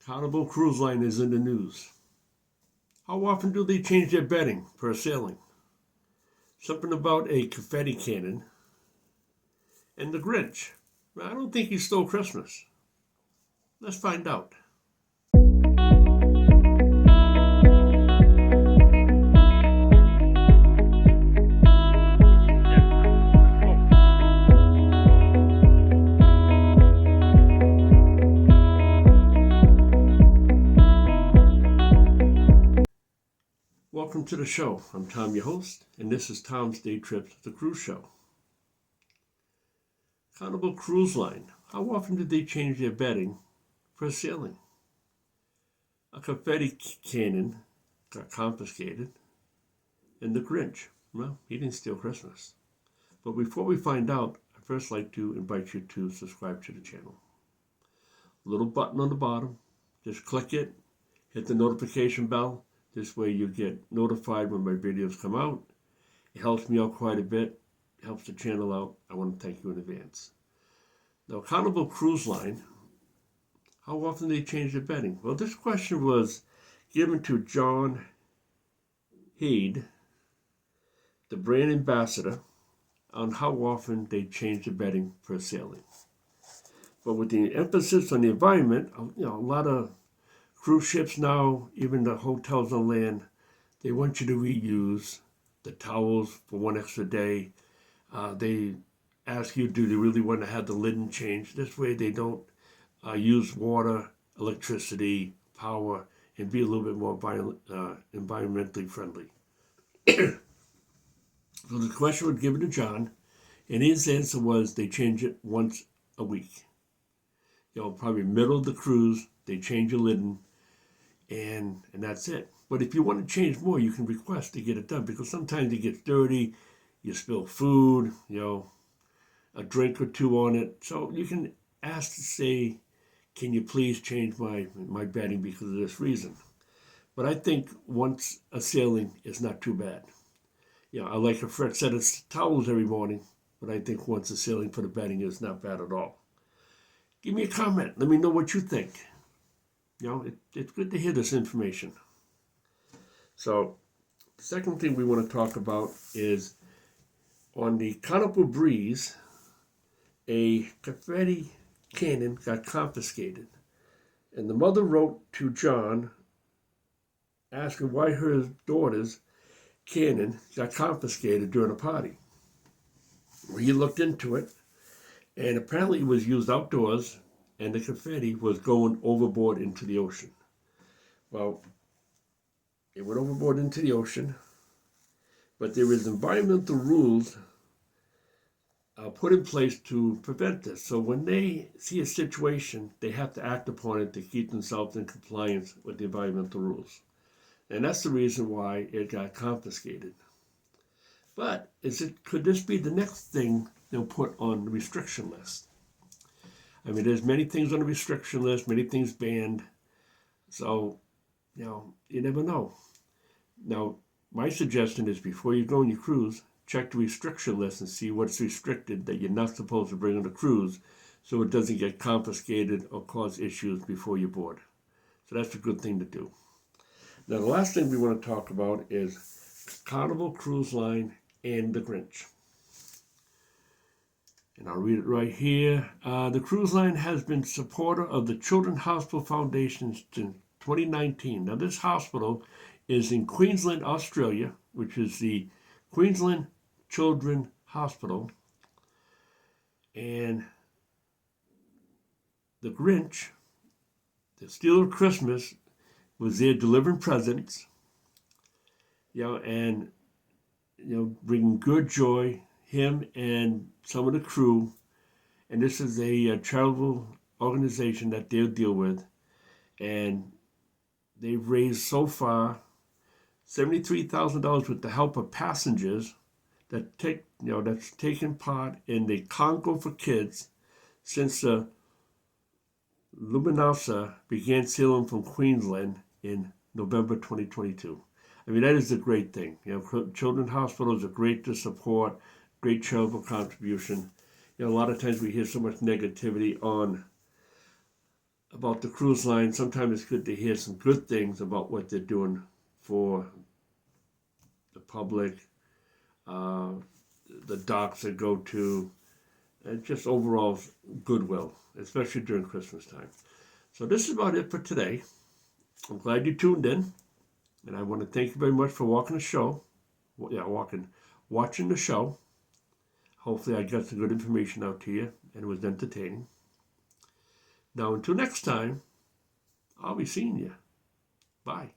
Carnival Cruise Line is in the news. How often do they change their bedding per sailing? Something about a confetti cannon. And the Grinch. I don't think he stole Christmas. Let's find out. Welcome to the show. I'm Tom, your host, and this is Tom's Day Trips, the cruise show. Carnival Cruise Line. How often did they change their bedding for sailing? A confetti cannon got confiscated, and the Grinch. Well, he didn't steal Christmas. But before we find out, I'd first like to invite you to subscribe to the channel. Little button on the bottom. Just click it, hit the notification bell. This way you get notified when my videos come out. It helps me out quite a bit. It helps the channel out. I want to thank you in advance. Now, Carnival Cruise Line, how often do they change their bedding? Well, this question was given to John Head, the brand ambassador, on how often they change the bedding for sailing. But with the emphasis on the environment, a lot of cruise ships now, even the hotels on land, they want you to reuse the towels for one extra day. They ask you, do they really want to have the linen changed? This way they don't use water, electricity, power, and be a little bit more environmentally friendly. So the question was given to John, and his answer was they change it once a week. Probably middle of the cruise, they change your linen, and that's it. But if you want to change more, you can request to get it done, because sometimes it gets dirty, you spill food, a drink or two on it. So you can ask to say, can you please change my bedding because of this reason? But I think once a sailing is not too bad. I like a fresh set of towels every morning, but I think once a sailing for the bedding is not bad at all. Give me a comment. Let me know what you think. It's good to hear this information. So, the second thing we want to talk about is on the Carnival Breeze, a confetti cannon got confiscated. And the mother wrote to John asking why her daughter's cannon got confiscated during a party. Well, he looked into it, and apparently it was used outdoors, and the confetti was going overboard into the ocean. Well, it went overboard into the ocean, but there is environmental rules put in place to prevent this. So when they see a situation, they have to act upon it to keep themselves in compliance with the environmental rules. And that's the reason why it got confiscated. But could this be the next thing they'll put on the restriction list? There's many things on the restriction list, many things banned. So, you never know. Now, my suggestion is before you go on your cruise, check the restriction list and see what's restricted that you're not supposed to bring on the cruise, so it doesn't get confiscated or cause issues before you board. So that's a good thing to do. Now, the last thing we want to talk about is Carnival Cruise Line and the Grinch. And I'll read it right here. The cruise line has been supporter of the Children's Hospital Foundation since 2019. Now, this hospital is in Queensland, Australia, which is the Queensland Children's Hospital. And the Grinch, the stealer of Christmas, was there delivering presents, and bringing good joy, him and some of the crew. And this is a charitable organization that they'll deal with, and they've raised so far $73,000 with the help of passengers that's taken part in the Congo for Kids since the Luminosa began sailing from Queensland in November 2022. That is a great thing. Children's hospitals are great to support, great charitable contribution. A lot of times we hear so much negativity on about the cruise line. Sometimes it's good to hear some good things about what they're doing for the public, uh, the docks they go to, and just overall goodwill, especially during Christmas time. So this is about it for today. I'm glad you tuned in, and I want to thank you very much for watching the show. Hopefully I got some good information out to you, and it was entertaining. Now, until next time, I'll be seeing you. Bye.